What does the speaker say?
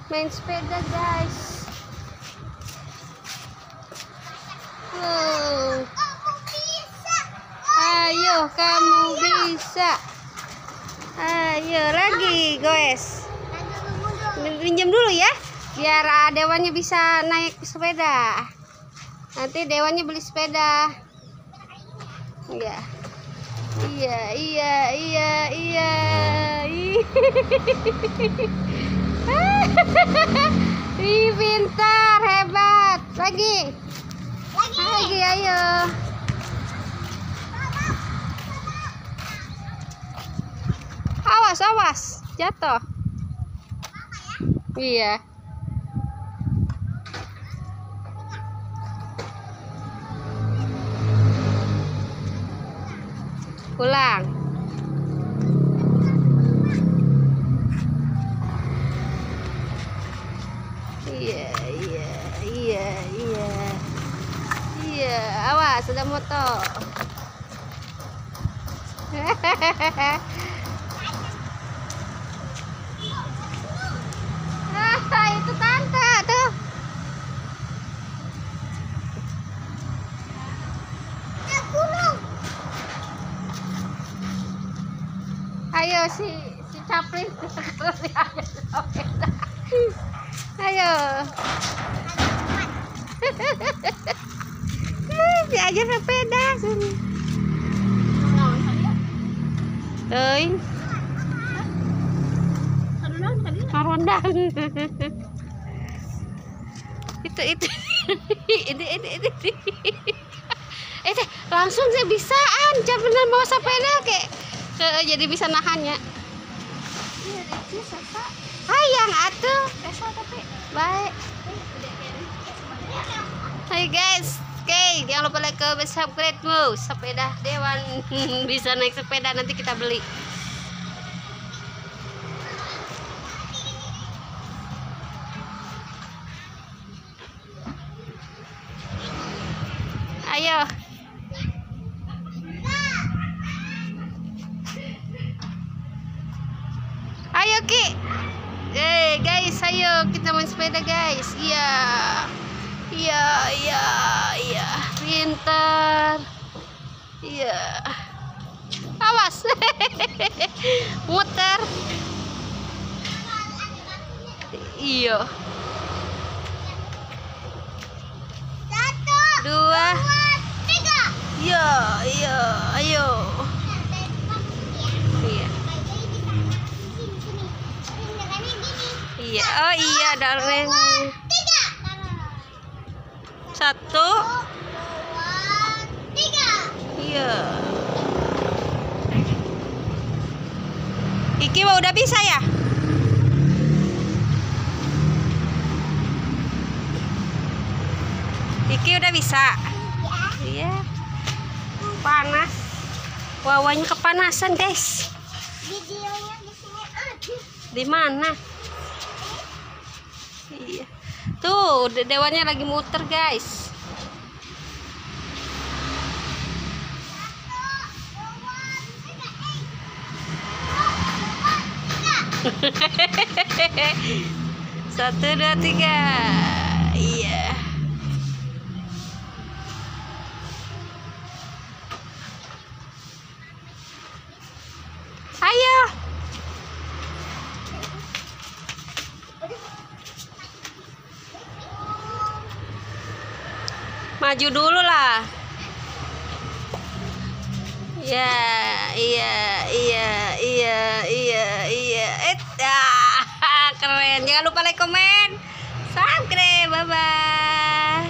Main sepeda guys. Ayo kamu bisa. Ayo lagi guys. Pinjam dulu ya, biar dewannya bisa naik sepeda. Nanti dewannya beli sepeda. Iya. Iya. Ih, pintar, hebat. Lagi, ayo. Awas, jatuh. Iya. Pulang. Iya. Awas, ada motor. Itu tante tuh. Ayo si Caplin. Ayo. Diajar sepeda sini. Euy. Marondang. Itu. Ini. Langsung saya bisaan. Caplin bawa sepeda kayak jadi bisa nahannya. Sayang atuh. Baik. Hai guys. Oke, jangan lupa like, subscribe, sepeda Dewan bisa naik sepeda, nanti kita beli. Ayo. Ayo Ki. Guys, ayo kita main sepeda guys. Iya. Pintar. Iya. Awas. Muter. Iya. 1, 2, 3. Iya. Ayo. Iya. Oh iya, ada rem. 1, 2, 3. Iya. Iki mah udah bisa ya? Iki udah bisa. Iya. Panas. Wawanya kepanasan, guys. Videonya di sini aja. Di mana? Iya. Tuh, dewannya lagi muter, guys. Satu, dua, tiga. Iya. Ayo. Maju dulu lah. Ya, iya. Keren. Jangan lupa like, komen, subscribe. Bye bye.